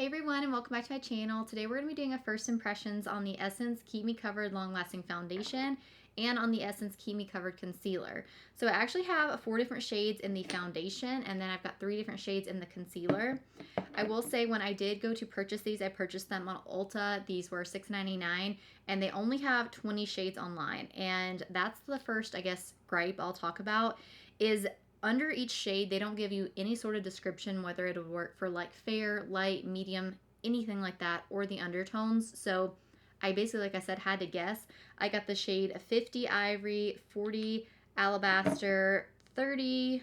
everyone, and welcome back to my channel. Today we're going to be doing a first impressions on the Essence Keep Me Covered Long Lasting Foundation and on the Essence Keep Me Covered Concealer. So I actually have 4 different shades in the foundation, and then I've got 3 different shades in the concealer. I will say when I did go to purchase these, I purchased them on Ulta. These were $6.99, and they only have 20 shades online. And that's the first, I guess, gripe I'll talk about is under each shade, they don't give you any sort of description whether it'll work for like fair, light, medium, anything like that, or the undertones. So I basically, like I said, had to guess. I got the shade 50 Ivory, 40 Alabaster, 30,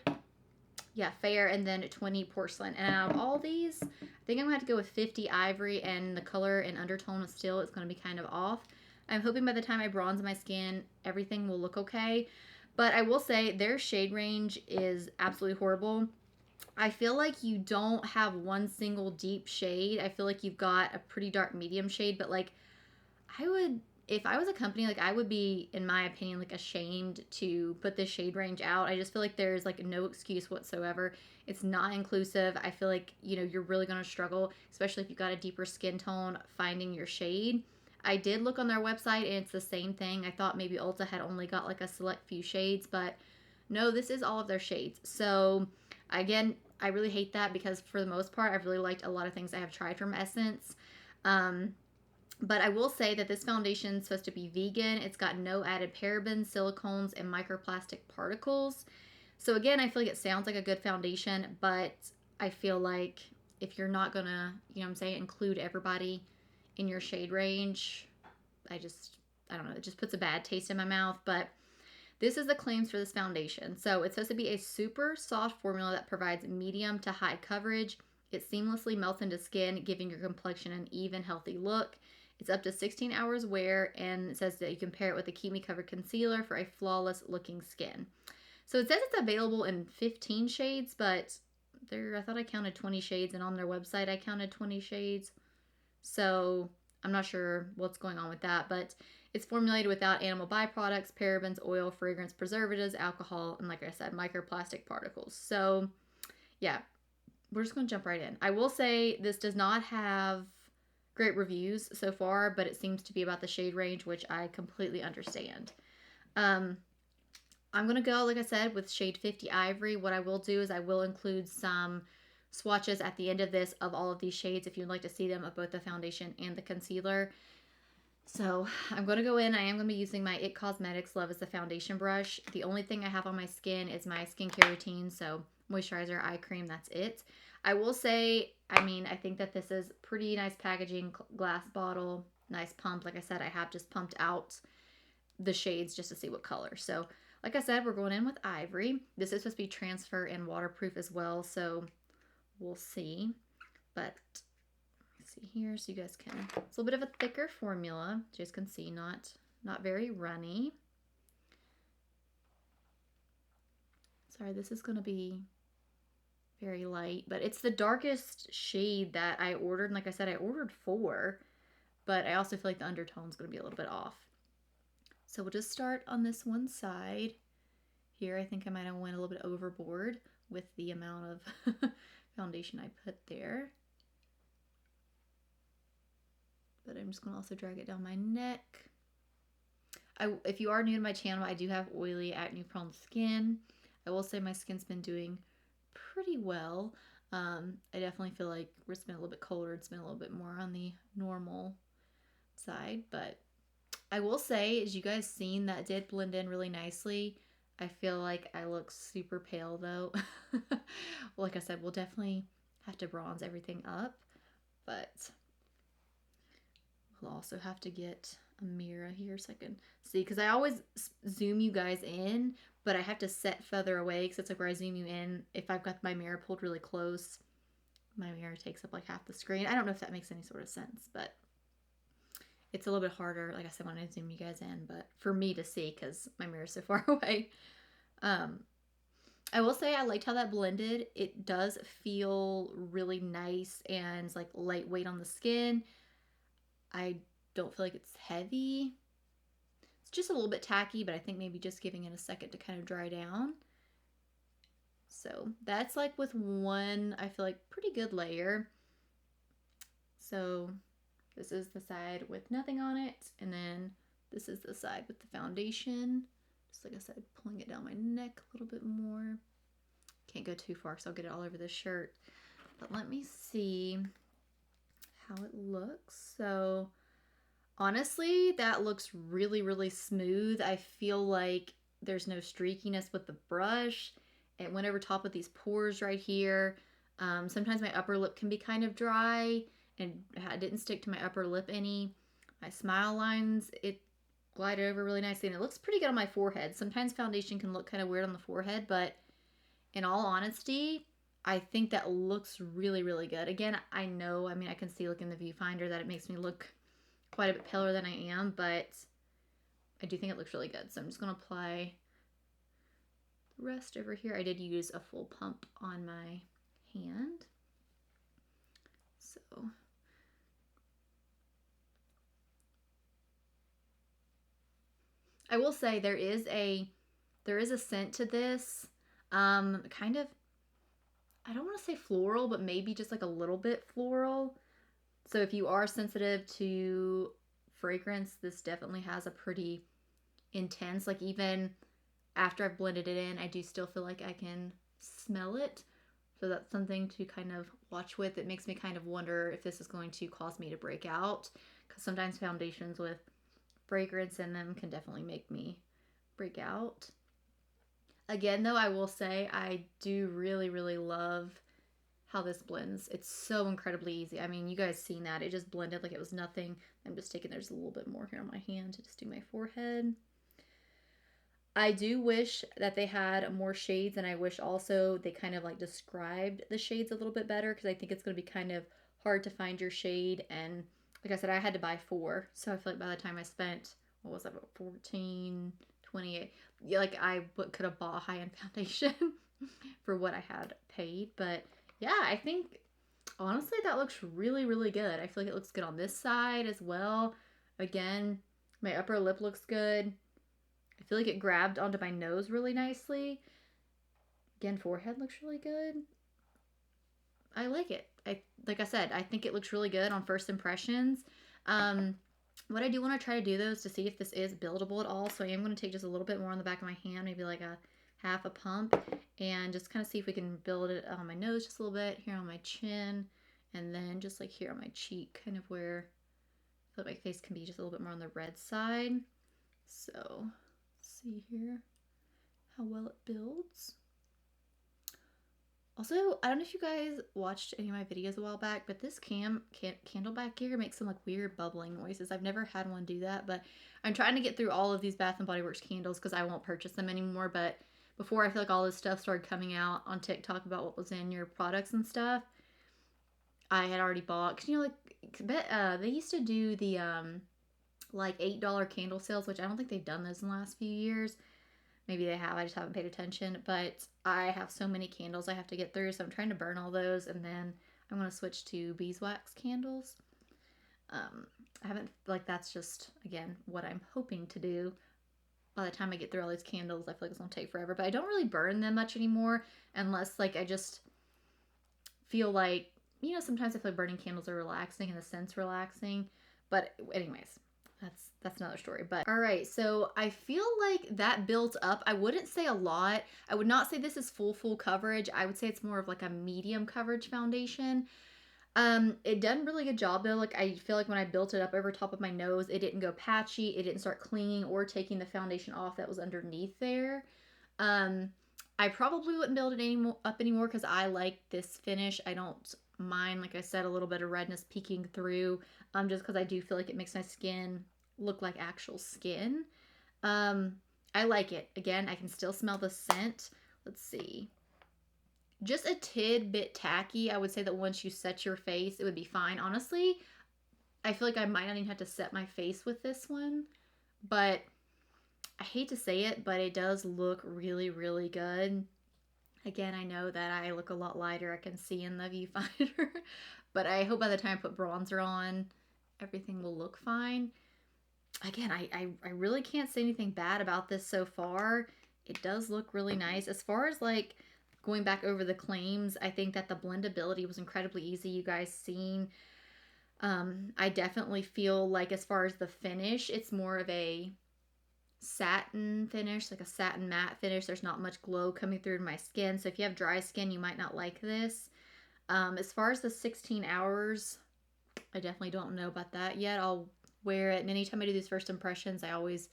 yeah, fair, and then 20 Porcelain. And out of all these, I think I'm going to have to go with 50 Ivory, and the color and undertone still is going to be kind of off. I'm hoping by the time I bronze my skin, everything will look okay. But I will say their shade range is absolutely horrible. I feel like you don't have one single deep shade. I feel like you've got a pretty dark medium shade, but like I would, if I was a company, like I would be, in my opinion, like ashamed to put this shade range out. I just feel like there's like no excuse whatsoever. It's not inclusive. I feel like, you know, you're really going to struggle, especially if you've got a deeper skin tone, finding your shade. I did look on their website and it's the same thing. I thought maybe Ulta had only got like a select few shades, but no, this is all of their shades. So again, I really hate that because for the most part, I've really liked a lot of things I have tried from Essence. But I will say that this foundation is supposed to be vegan. It's got no added parabens, silicones, and microplastic particles. So again, I feel like it sounds like a good foundation, but I feel like if you're not gonna, you know what I'm saying, include everybody in your shade range, I don't know, it just puts a bad taste in my mouth. But this is the claims for this foundation. So it's supposed to be a super soft formula that provides medium to high coverage. It seamlessly melts into skin, giving your complexion an even, healthy look. It's up to 16 hours wear, and it says that you can pair it with a Keep Me Covered concealer for a flawless looking skin. So it says it's available in 15 shades, but I thought I counted 20 shades, and on their website I counted 20 shades. So I'm not sure what's going on with that, but it's formulated without animal byproducts, parabens, oil, fragrance, preservatives, alcohol, and like I said, microplastic particles. So yeah, we're just going to jump right in. I will say this does not have great reviews so far, but it seems to be about the shade range, which I completely understand. I'm going to go, like I said, with shade 50 Ivory. What I will do is I will include some swatches at the end of this of all of these shades if you'd like to see them of both the foundation and the concealer. So I'm going to go in. I am going to be using my IT Cosmetics Love is the foundation brush. The only thing I have on my skin is my skincare routine. So moisturizer, eye cream, that's it. I will say, I mean, I think that this is pretty nice packaging, glass bottle, nice pump. Like I said, I have just pumped out the shades just to see what color. So like I said, we're going in with Ivory. This is supposed to be transfer and waterproof as well. So we'll see. But see here so you guys can, it's a little bit of a thicker formula, as you guys can see, not very runny. Sorry, this is going to be very light, but it's the darkest shade that I ordered. And like I said, I ordered 4, but I also feel like the undertone's going to be a little bit off. So we'll just start on this one side here. I think I might have went a little bit overboard with the amount of foundation I put there. But I'm just going to also drag it down my neck. If you are new to my channel, I do have oily, acne-prone skin. I will say my skin's been doing pretty well. I definitely feel like it's been a little bit colder. It's been a little bit more on the normal side. But I will say, as you guys seen, that did blend in really nicely. I feel like I look super pale, though. Like I said, we'll definitely have to bronze everything up. But we'll also have to get a mirror here so I can see, because I always zoom you guys in, but I have to set further away because it's like where I zoom you in. If I've got my mirror pulled really close, my mirror takes up like half the screen. I don't know if that makes any sort of sense, but it's a little bit harder, like I said, when I zoom you guys in, but for me to see because my mirror is so far away. I will say I liked how that blended. It does feel really nice and like lightweight on the skin. I don't feel like it's heavy. It's just a little bit tacky, but I think maybe just giving it a second to kind of dry down. So that's like with one, I feel like, pretty good layer. So this is the side with nothing on it, and then this is the side with the foundation. Just like I said, pulling it down my neck a little bit more. Can't go too far because I'll get it all over the shirt. But let me see how it looks. So honestly, that looks really, really smooth. I feel like there's no streakiness with the brush. It went over top of these pores right here. Sometimes my upper lip can be kind of dry, and it didn't stick to my upper lip any. My smile lines, it glided over really nicely, and it looks pretty good on my forehead. Sometimes foundation can look kind of weird on the forehead, but in all honesty, I think that looks really, really good. Again, I know, I mean, I can see looking in the viewfinder that it makes me look quite a bit paler than I am, but I do think it looks really good. So I'm just going to apply the rest over here. I did use a full pump on my hand. So I will say there is a scent to this. Kind of, I don't want to say floral, but maybe just like a little bit floral. So if you are sensitive to fragrance, this definitely has a pretty intense, like even after I've blended it in, I do still feel like I can smell it. So that's something to kind of watch with. It makes me kind of wonder if this is going to cause me to break out, because sometimes foundations with fragrance in them can definitely make me break out. Again, though, I will say I do really, really love how this blends. It's so incredibly easy. I mean, you guys seen that. It just blended like it was nothing. I'm just taking, there's a little bit more here on my hand to just do my forehead. I do wish that they had more shades, and I wish also they kind of like described the shades a little bit better, because I think it's going to be kind of hard to find your shade. And like I said, I had to buy 4. So I feel like by the time I spent, what was that, about 14, 28, yeah, like I could have bought a high-end foundation for what I had paid. But yeah, I think honestly that looks really, really good. I feel like it looks good on this side as well. Again, my upper lip looks good. I feel like it grabbed onto my nose really nicely. Again, forehead looks really good. I like it. Like I said, I think it looks really good on first impressions. What I do want to try to do though is to see if this is buildable at all. So I am going to take just a little bit more on the back of my hand, maybe like a half a pump, and just kind of see if we can build it on my nose just a little bit, here on my chin, and then just like here on my cheek, kind of where I feel like my face can be just a little bit more on the red side. So see here how well it builds. Also, I don't know if you guys watched any of my videos a while back, but this candle back here makes some like weird bubbling noises. I've never had one do that, but I'm trying to get through all of these Bath & Body Works candles because I won't purchase them anymore. But before I feel like all this stuff started coming out on TikTok about what was in your products and stuff, I had already bought, cause you know, like they used to do the like $8 candle sales, which I don't think they've done those in the last few years. Maybe they have, I just haven't paid attention, but I have so many candles I have to get through, so I'm trying to burn all those, and then I'm going to switch to beeswax candles. I haven't, like, that's just, again, what I'm hoping to do. By the time I get through all these candles, I feel like it's going to take forever, but I don't really burn them much anymore, unless, like, I just feel like, you know, sometimes I feel like burning candles are relaxing and the scent's relaxing, but anyways. That's another story. But all right, so I feel like that built up. I wouldn't say a lot. I would not say this is full coverage. I would say it's more of like a medium coverage foundation. It done a really good job though. Like I feel like when I built it up over top of my nose, it didn't go patchy. It didn't start clinging or taking the foundation off that was underneath there. I probably wouldn't build it up anymore because I like this finish. I don't mind, like I said, a little bit of redness peeking through. Just because I do feel like it makes my skin look like actual skin. I like it. Again, I can still smell the scent. Let's see. Just a tidbit tacky. I would say that once you set your face, it would be fine. Honestly, I feel like I might not even have to set my face with this one. But I hate to say it, but it does look really, really good. Again, I know that I look a lot lighter. I can see in the viewfinder. But I hope by the time I put bronzer on, everything will look fine. Again, I really can't say anything bad about this so far. It does look really nice. As far as like going back over the claims, I think that the blendability was incredibly easy. You guys seen I definitely feel like as far as the finish, it's more of a satin finish, like a satin matte finish. There's not much glow coming through in my skin. So if you have dry skin, you might not like this. As far as the 16 hours, I definitely don't know about that yet. I'll wear it, and anytime I do these first impressions, I always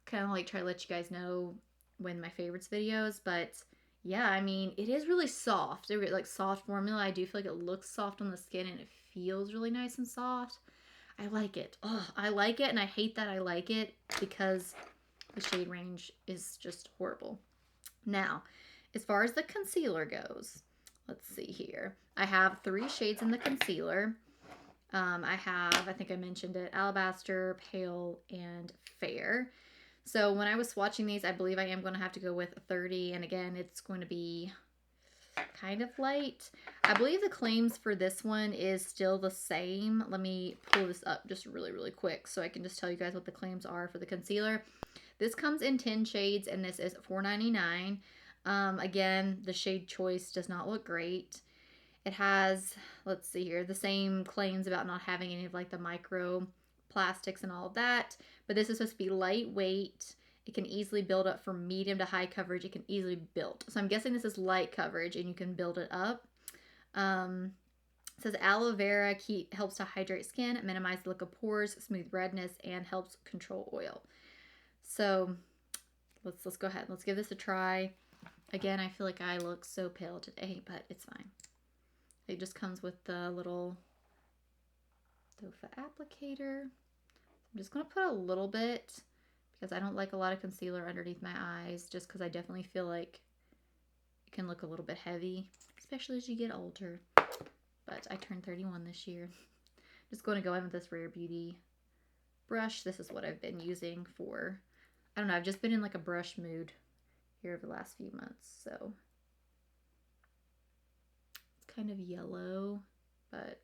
kind of like try to let you guys know when my favorites videos. But yeah, I mean, it is really soft. It's like soft formula. I do feel like it looks soft on the skin and it feels really nice and soft. I like it. Oh, I like it, and I hate that I like it because the shade range is just horrible. Now, as far as the concealer goes, let's see here. I have 3 shades in the concealer. I have, I think I mentioned it, Alabaster, Pale, and Fair. So when I was swatching these, I believe I am going to have to go with 30. And again, it's going to be kind of light. I believe the claims for this one is still the same. Let me pull this up just really, really quick so I can just tell you guys what the claims are for the concealer. This comes in 10 shades, and this is $4.99. Again, the shade choice does not look great. It has, let's see here, the same claims about not having any of like the micro plastics and all of that. But this is supposed to be lightweight. It can easily build up from medium to high coverage. It can easily build. So I'm guessing this is light coverage and you can build it up. It says aloe vera helps to hydrate skin, minimize the look of pores, smooth redness, and helps control oil. So let's go ahead. Let's give this a try. Again, I feel like I look so pale today, but it's fine. It just comes with the little dofa applicator. I'm just going to put a little bit because I don't like a lot of concealer underneath my eyes, just because I definitely feel like it can look a little bit heavy, especially as you get older. But I turned 31 this year. Just going to go in with this Rare Beauty brush. This is what I've been using for, I don't know, I've just been in like a brush mood here over the last few months. So it's kind of yellow, but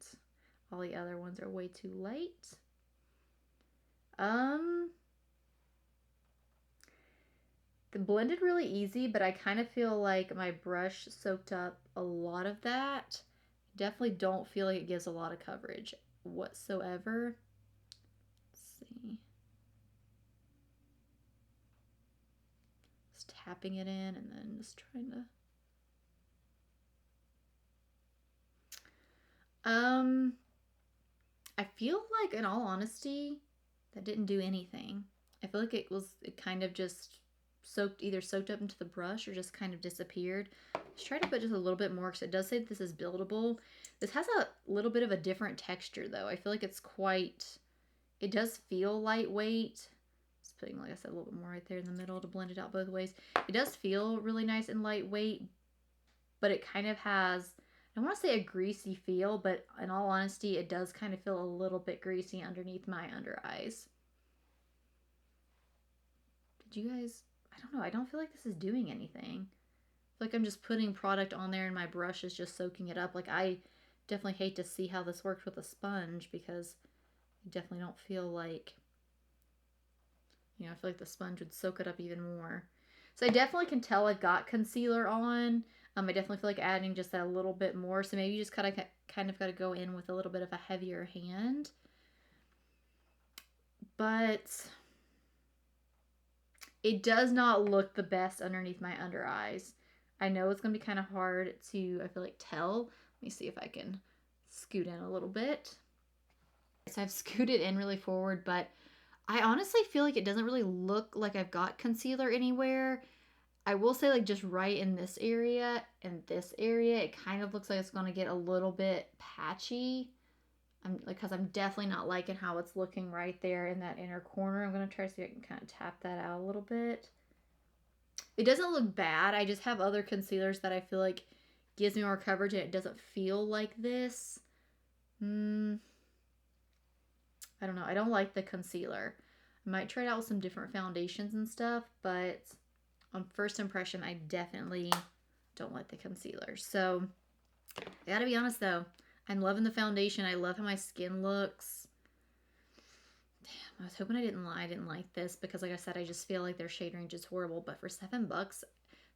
all the other ones are way too light. The blended really easy, but I kind of feel like my brush soaked up a lot of that. Definitely don't feel like it gives a lot of coverage whatsoever. Let's see. Just tapping it in and then just trying to... I feel like, in all honesty, that didn't do anything. I feel like it kind of just either soaked up into the brush or just kind of disappeared. Let's try to put just a little bit more because it does say that this is buildable. This has a little bit of a different texture though. I feel like it's it does feel lightweight. Just putting, like I said, a little bit more right there in the middle to blend it out both ways. It does feel really nice and lightweight, but it kind of has, I want to say a greasy feel, but in all honesty, it does kind of feel a little bit greasy underneath my under eyes. Did you guys, I don't know, I don't feel like this is doing anything. I feel like I'm just putting product on there and my brush is just soaking it up. Like, I definitely hate to see how this works with a sponge because I definitely don't feel like, you know, I feel like the sponge would soak it up even more. So I definitely can tell I've got concealer on. I definitely feel like adding just that a little bit more. So maybe you just kind of got to go in with a little bit of a heavier hand. But it does not look the best underneath my under eyes. I know it's going to be kind of hard to, I feel like, tell. Let me see if I can scoot in a little bit. So I've scooted in really forward, but I honestly feel like it doesn't really look like I've got concealer anywhere. I will say, like, just right in this area and this area, it kind of looks like it's going to get a little bit patchy. Because I'm definitely not liking how it's looking right there in that inner corner. I'm going to try to see if I can kind of tap that out a little bit. It doesn't look bad. I just have other concealers that I feel like gives me more coverage and it doesn't feel like this. I don't know. I don't like the concealer. I might try it out with some different foundations and stuff, but on first impression, I definitely don't like the concealer. So, I gotta be honest though. I'm loving the foundation. I love how my skin looks. Damn, I was hoping I didn't like this because, like I said, I just feel like their shade range is horrible. But for $7,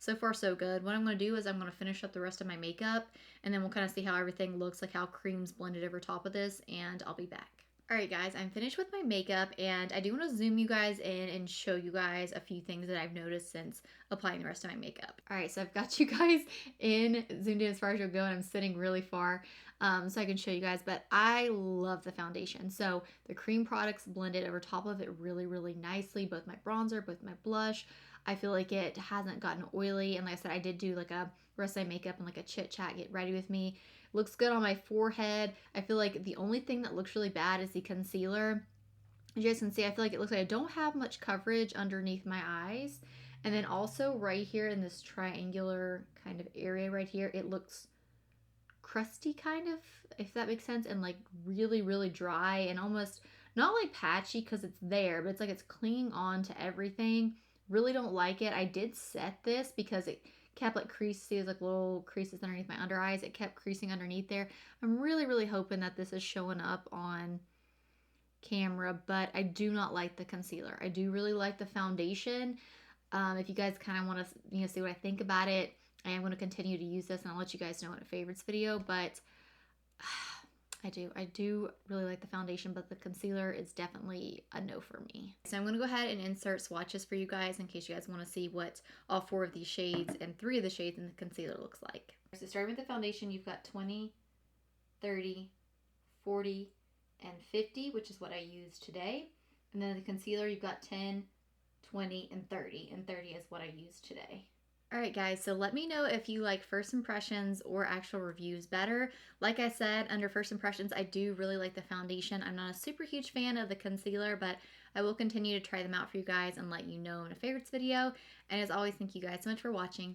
So far, so good. What I'm going to do is I'm going to finish up the rest of my makeup, and then we'll kind of see how everything looks, like how cream's blended over top of this, and I'll be back. Alright guys, I'm finished with my makeup, and I do want to zoom you guys in and show you guys a few things that I've noticed since applying the rest of my makeup. Alright, so I've got you guys zoomed in as far as you'll go, and I'm sitting really far so I can show you guys, but I love the foundation. So the cream products blended over top of it really, really nicely, both my bronzer, both my blush. I feel like it hasn't gotten oily, and like I said, I did do like a rest of my makeup and like a chit chat, get ready with me. Looks good on my forehead. I feel like the only thing that looks really bad is the concealer. As you guys can see, I feel like it looks like I don't have much coverage underneath my eyes. And then also right here in this triangular kind of area right here, it looks crusty kind of, if that makes sense, and like really, really dry and almost not like patchy because it's there, but it's like it's clinging on to everything. Really don't like it. I did set this because it kept like creases, see, like little creases underneath my under eyes. It kept creasing underneath there. I'm really, really hoping that this is showing up on camera, but I do not like the concealer. I do really like the foundation. If you guys kind of want to, see what I think about it, I am going to continue to use this, and I'll let you guys know in a favorites video, but I do really like the foundation, but the concealer is definitely a no for me. So I'm going to go ahead and insert swatches for you guys in case you guys want to see what all 4 of these shades and 3 of the shades in the concealer looks like. So starting with the foundation, you've got 20, 30, 40, and 50, which is what I used today. And then the concealer, you've got 10, 20, and 30. And 30 is what I used today. Alright guys, so let me know if you like first impressions or actual reviews better. Like I said, under first impressions, I do really like the foundation. I'm not a super huge fan of the concealer, but I will continue to try them out for you guys and let you know in a favorites video. And as always, thank you guys so much for watching.